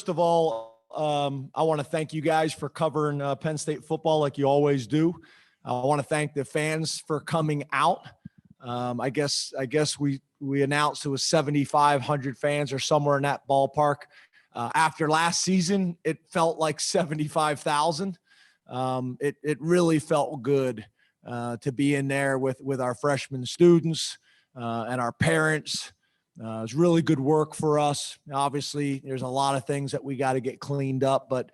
of all, I want to thank you guys for covering Penn State football like you always do. I want to thank the fans for coming out. I guess we announced it was 7,500 fans or somewhere in that ballpark. After last season, it felt like 75,000. It really felt good to be in there with our freshman students and our parents. It was really good work for us. Obviously, there's a lot of things that we got to get cleaned up, but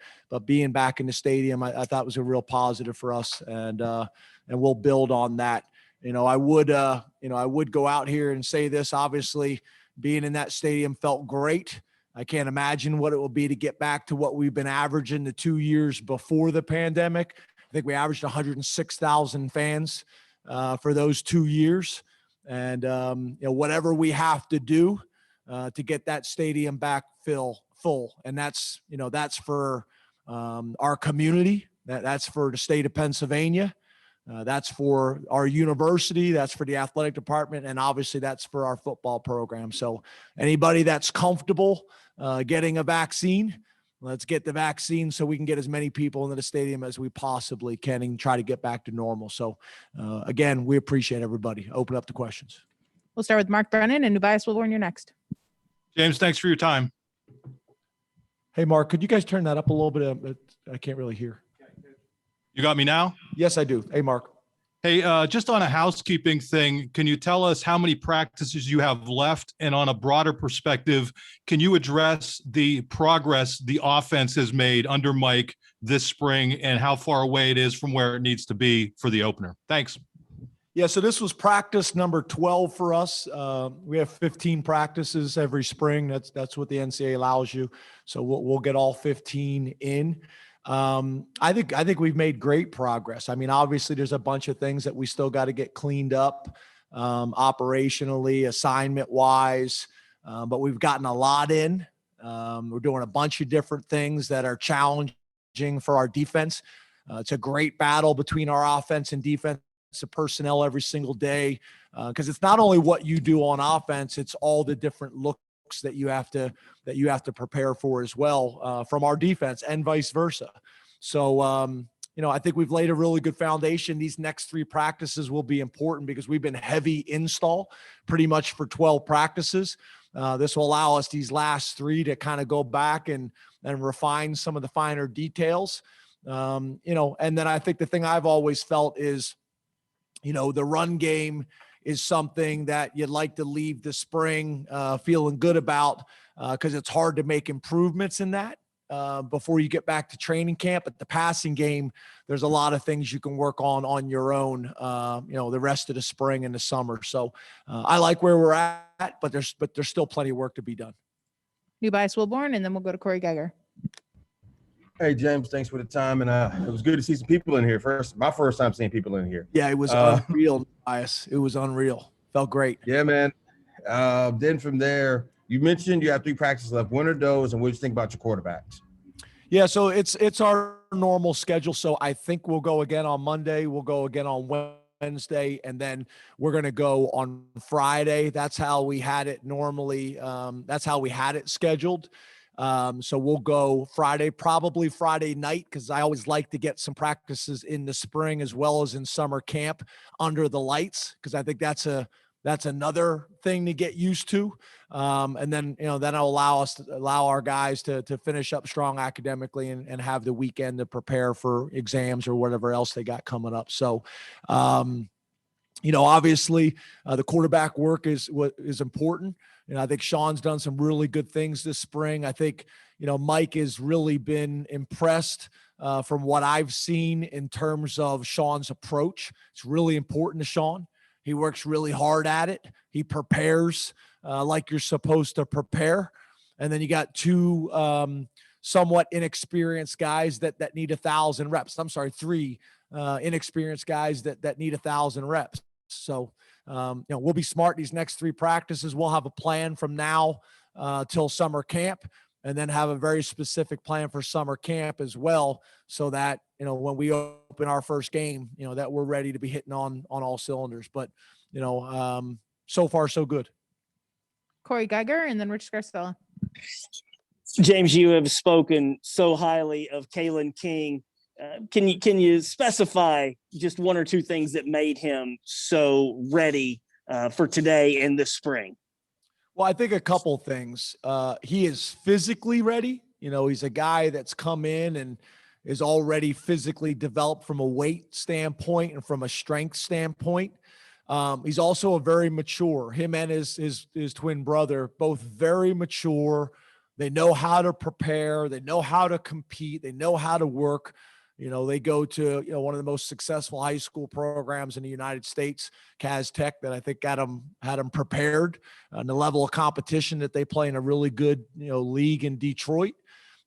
being back in the stadium, I thought was a real positive for us, and we'll build on that. I would go out here and say this. Obviously, being in that stadium felt great. I can't imagine what it will be to get back to what we've been averaging the 2 years before the pandemic. I think we averaged 106,000 fans for those 2 years. And, whatever we have to do to get that stadium back full. And that's for our community. That's for the state of Pennsylvania. That's for our university. That's for the athletic department. And obviously that's for our football program. So anybody that's comfortable getting a vaccine, let's get the vaccine so we can get as many people into the stadium as we possibly can and try to get back to normal. So again, we appreciate everybody. Open up the questions. We'll start with Mark Brennan, and Nubias Wilborn, you're next. James, thanks for your time. Hey, Mark, could you guys turn that up a little bit? I can't really hear. You got me now? Yes, I do. Hey, Mark. Hey, just on a housekeeping thing, can you tell us how many practices you have left? And on a broader perspective, can you address the progress the offense has made under Mike this spring and how far away it is from where it needs to be for the opener? Thanks. Yeah, so this was practice number 12 for us. We have 15 practices every spring. That's what the NCAA allows you. So we'll get all 15 in. I think we've made great progress. I mean, obviously there's a bunch of things that we still got to get cleaned up, operationally, assignment wise. But we've gotten a lot in. We're doing a bunch of different things that are challenging for our defense. It's a great battle between our offense and defense, the personnel every single day. Cause it's not only what you do on offense, it's all the different looks that you have to prepare for as well from our defense and vice versa. So, I think we've laid a really good foundation. These next 3 practices will be important because we've been heavy install pretty much for 12 practices. This will allow us these last 3 to kind of go back and refine some of the finer details. And then I think the thing I've always felt is, the run game is something that you'd like to leave the spring feeling good about because it's hard to make improvements in that before you get back to training camp. But the passing game, there's a lot of things you can work on your own, the rest of the spring and the summer. So I like where we're at, but there's still plenty of work to be done. Nubias Wilborn, and then we'll go to Corey Geiger. Hey, James, thanks for the time. And it was good to see some people in here. My first time seeing people in here. Yeah, it was unreal, Bias. It was unreal. Felt great. Yeah, man. Then from there, you mentioned you have 3 practices left. When are those, and what do you think about your quarterbacks? Yeah, so it's our normal schedule. So I think we'll go again on Monday. We'll go again on Wednesday, and then we're going to go on Friday. That's how we had it normally. That's how we had it scheduled. So we'll go Friday, probably Friday night, because I always like to get some practices in the spring as well as in summer camp under the lights, because I think that's another thing to get used to. And then, that'll allow our guys to finish up strong academically and have the weekend to prepare for exams or whatever else they got coming up. So, obviously the quarterback work is what is important. I think Sean's done some really good things this spring. I think, Mike has really been impressed from what I've seen in terms of Sean's approach. It's really important to Sean. He works really hard at it. He prepares like you're supposed to prepare. And then you got 2 somewhat inexperienced guys that need 1,000 reps. I'm sorry, 3 inexperienced guys that need 1,000 reps. So, we'll be smart these next 3 practices. We'll have a plan from now till summer camp, and then have a very specific plan for summer camp as well, so that, when we open our first game, that we're ready to be hitting on all cylinders. But, so far, so good. Corey Geiger, and then Rich Scarcella. James, you have spoken so highly of Kalen King. Can you specify just one or two things that made him so ready for today and this spring? Well, I think a couple things. He is physically ready. You know, he's a guy that's come in and is already physically developed from a weight standpoint and from a strength standpoint. He's also a very mature. Him and his twin brother, both very mature. They know how to prepare. They know how to compete. They know how to work. You know, they go to, one of the most successful high school programs in the United States, Cas Tech, that I think had them prepared on the level of competition that they play in a really good, league in Detroit.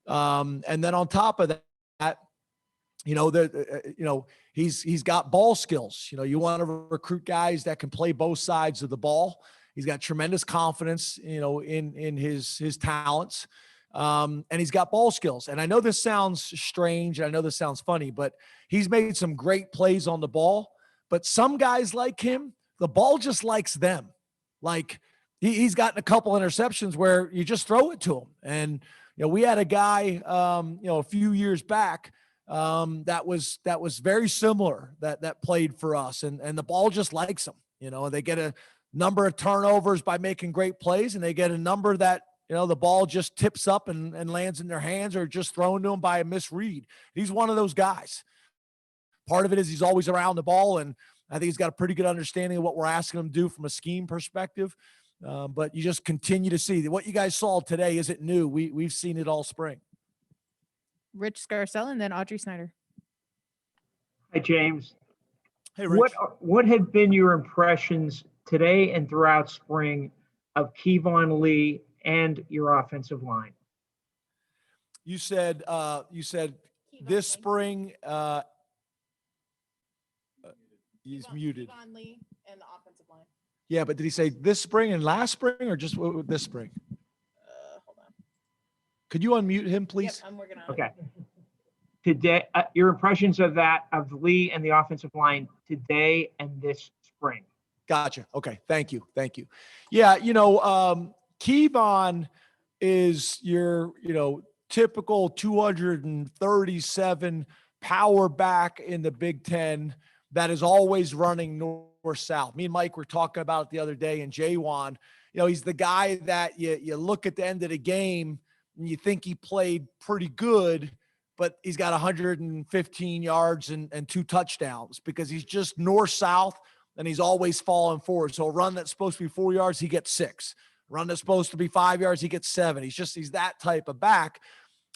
And then on top of that, he's got ball skills. You want to recruit guys that can play both sides of the ball. He's got tremendous confidence, in his talents. And he's got ball skills. And I know this sounds strange. I know this sounds funny, but he's made some great plays on the ball. But some guys like him, the ball just likes them. Like he's gotten a couple interceptions where you just throw it to him. And, we had a guy, a few years back that was very similar that played for us. And the ball just likes them, and they get a number of turnovers by making great plays, and they get a number that, the ball just tips up and lands in their hands or just thrown to him by a misread. He's one of those guys. Part of it is he's always around the ball, and I think he's got a pretty good understanding of what we're asking him to do from a scheme perspective. But you just continue to see what you guys saw today isn't new. We've seen it all spring. Rich Scarcella and then Audrey Snyder. Hi, James. Hey, Rich. What have been your impressions today and throughout spring of Kevon Lee and your offensive line? You said this spring. He's muted. Kevon Lee and the offensive line. Yeah, but did he say this spring and last spring or just this spring? Hold on. Could you unmute him, please? Yep, I'm working on it. Okay. Today, your impressions of Lee and the offensive line today and this spring. Gotcha. Okay. Thank you. Yeah. Kevon is your, typical 237 power back in the Big Ten that is always running north-south. Me and Mike were talking about it the other day, and Jaywan, he's the guy that you look at the end of the game and you think he played pretty good, but he's got 115 yards and 2 touchdowns because he's just north-south and he's always falling forward. So a run that's supposed to be 4 yards, he gets 6. Run that's supposed to be 5 yards, he gets 7. He's that type of back,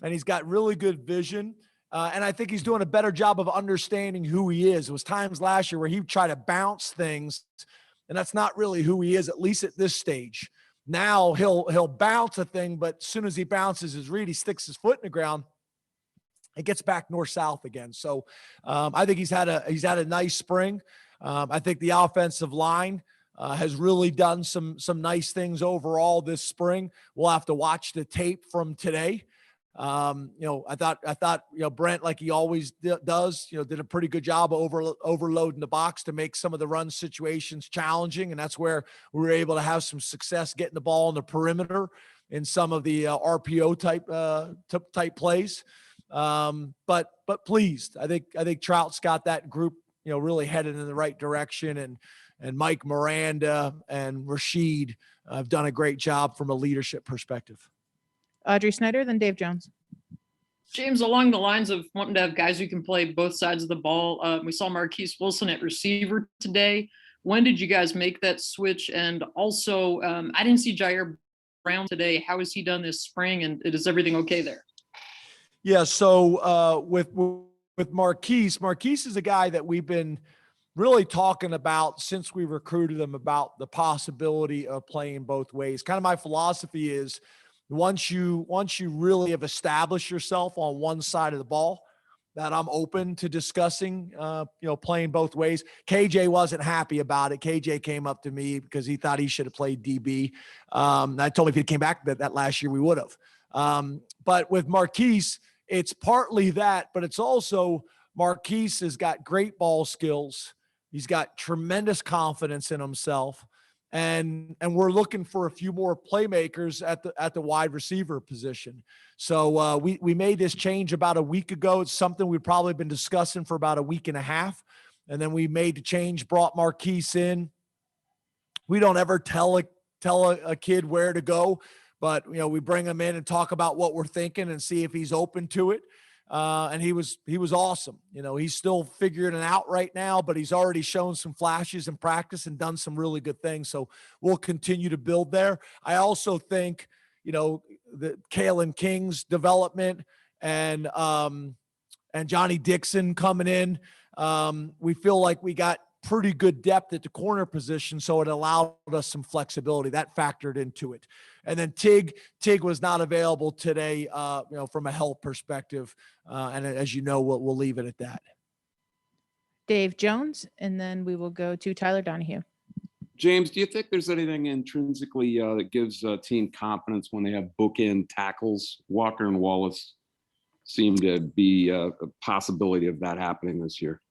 and he's got really good vision. And I think he's doing a better job of understanding who he is. It was times last year where he would try to bounce things, and that's not really who he is, at least at this stage. Now he'll bounce a thing, but as soon as he bounces his read, he sticks his foot in the ground. It gets back north-south again. So I think he's had a nice spring. I think the offensive line has really done some nice things overall this spring. We'll have to watch the tape from today. I thought Brent, like he always does, did a pretty good job of overloading the box to make some of the run situations challenging. And that's where we were able to have some success getting the ball on the perimeter in some of the RPO type plays. But pleased. I think Trout's got that group, really headed in the right direction, and Mike Miranda and Rashid have done a great job from a leadership perspective. Audrey Snyder, then Dave Jones. James, along the lines of wanting to have guys who can play both sides of the ball, we saw Marquise Wilson at receiver today. When did you guys make that switch? And also, I didn't see Jair Brown today. How has he done this spring, and is everything okay there? Yeah, so with Marquise is a guy that we've been really talking about since we recruited him about the possibility of playing both ways. Kind of my philosophy is once you really have established yourself on one side of the ball, that I'm open to discussing, playing both ways. KJ wasn't happy about it. KJ came up to me because he thought he should have played DB. I told him if he came back that last year, we would have. But with Marquise, it's partly that, but it's also Marquise has got great ball skills. He's got tremendous confidence in himself. and we're looking for a few more playmakers at the wide receiver position. So we made this change about a week ago. It's something we've probably been discussing for about a week and a half, and then we made the change, brought Marquise in. We don't ever tell a kid where to go, but we bring him in and talk about what we're thinking and see if he's open to it. And he was awesome. He's still figuring it out right now, but he's already shown some flashes in practice and done some really good things. So we'll continue to build there. I also think, the Kalen King's development and Johnny Dixon coming in. We feel like we got pretty good depth at the corner position, so it allowed us some flexibility that factored into it. And then Tig was not available today, from a health perspective. And as you know, we'll leave it at that. Dave Jones, and then we will go to Tyler Donahue. James, do you think there's anything intrinsically that gives a team confidence when they have bookend tackles? Walker and Wallace seem to be a possibility of that happening this year.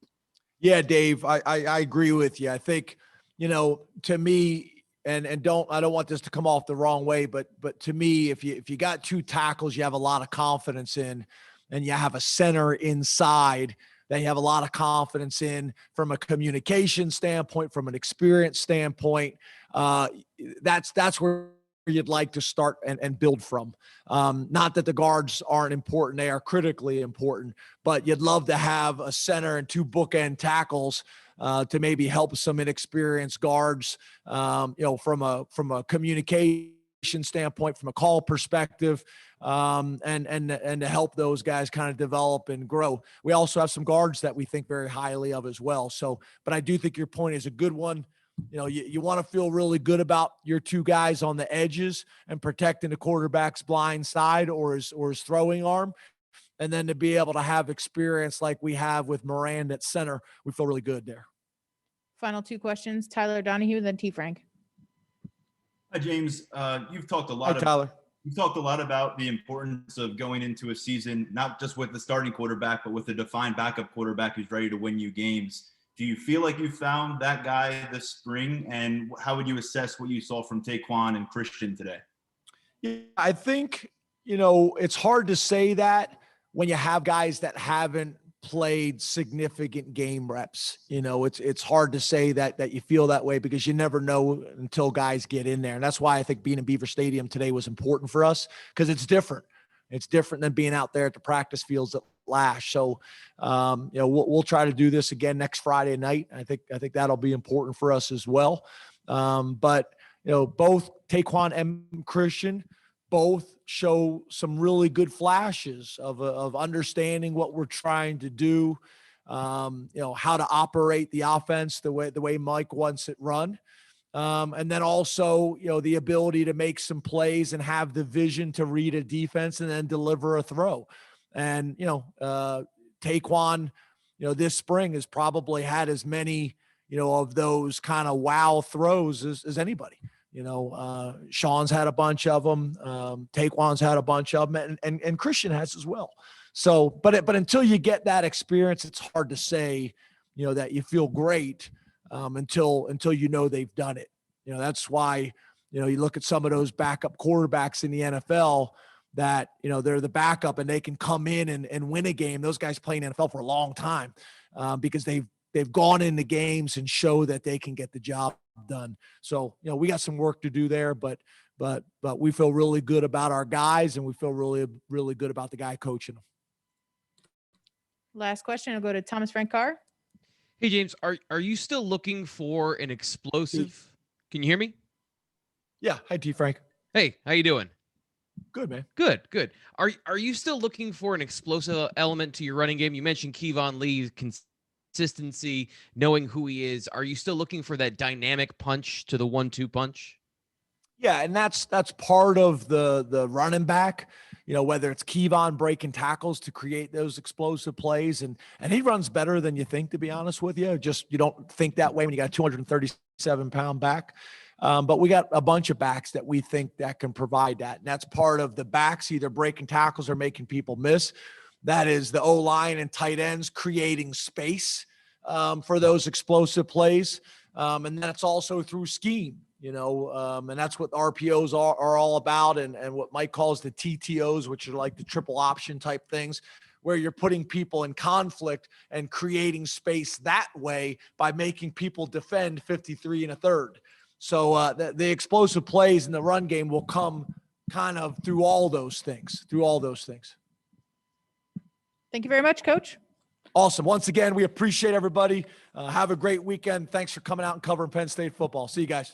Yeah, Dave, I agree with you. I think, to me, and I don't want this to come off the wrong way, but to me, if you got two tackles you have a lot of confidence in, and you have a center inside that you have a lot of confidence in from a communication standpoint, from an experience standpoint, that's where you'd like to start and build from. Not that the guards aren't important. They are critically important, but you'd love to have a center and two bookend tackles to maybe help some inexperienced guards, from a communication standpoint, from a call perspective, and to help those guys kind of develop and grow. We also have some guards that we think very highly of as well. So, but I do think your point is a good one. You want to feel really good about your two guys on the edges and protecting the quarterback's blind side or his throwing arm. And then to be able to have experience like we have with Moran at center, we feel really good there. Final two questions, Tyler Donahue, then T. Frank. Hi, James. You've talked a Hi, lot. Tyler. You've talked a lot about the importance of going into a season, not just with the starting quarterback, but with a defined backup quarterback who's ready to win you games. Do you feel like you found that guy this spring? And how would you assess what you saw from Taquan and Christian today? Yeah, I think, it's hard to say that when you have guys that haven't played significant game reps. It's hard to say that you feel that way because you never know until guys get in there. And that's why I think being in Beaver Stadium today was important for us, because it's different. It's different than being out there at the practice fields at Lash. So, we'll try to do this again next Friday night. I think that'll be important for us as well. But both Taquan and Christian both show some really good flashes of understanding what we're trying to do, how to operate the offense the way Mike wants it run. And then also, the ability to make some plays and have the vision to read a defense and then deliver a throw. And, Taquan, this spring has probably had as many, of those kind of wow throws as anybody. Sean's had a bunch of them. Taquan's had a bunch of them, and Christian has as well. So, but until you get that experience, it's hard to say, that you feel great until they've done it. That's why, you look at some of those backup quarterbacks in the NFL that, they're the backup and they can come in and win a game. Those guys play in NFL for a long time because they've gone into games and show that they can get the job done. So, we got some work to do there, but we feel really good about our guys and we feel really, really good about the guy coaching them. Last question, I'll go to Thomas Frank Carr. Hey, James, are you still looking for an explosive? Can you hear me? Yeah. Hi, T. Frank. Hey, how you doing? Good, man. Good. Are you still looking for an explosive element to your running game? You mentioned Kevon Lee's consistency, knowing who he is. Are you still looking for that dynamic punch to the 1-2 punch? Yeah, and that's part of the running back, whether it's Kevon breaking tackles to create those explosive plays. And he runs better than you think, to be honest with you. Just, you don't think that way when you got a 237-pound back. But we got a bunch of backs that we think that can provide that. And that's part of the backs either breaking tackles or making people miss. That is the O-line and tight ends creating space for those explosive plays. And that's also through scheme. and that's what RPOs are all about. And what Mike calls the TTOs, which are like the triple option type things, where you're putting people in conflict and creating space that way by making people defend 53 and a third. So the explosive plays in the run game will come kind of through all those things. Thank you very much, Coach. Awesome. Once again, we appreciate everybody. Have a great weekend. Thanks for coming out and covering Penn State football. See you guys.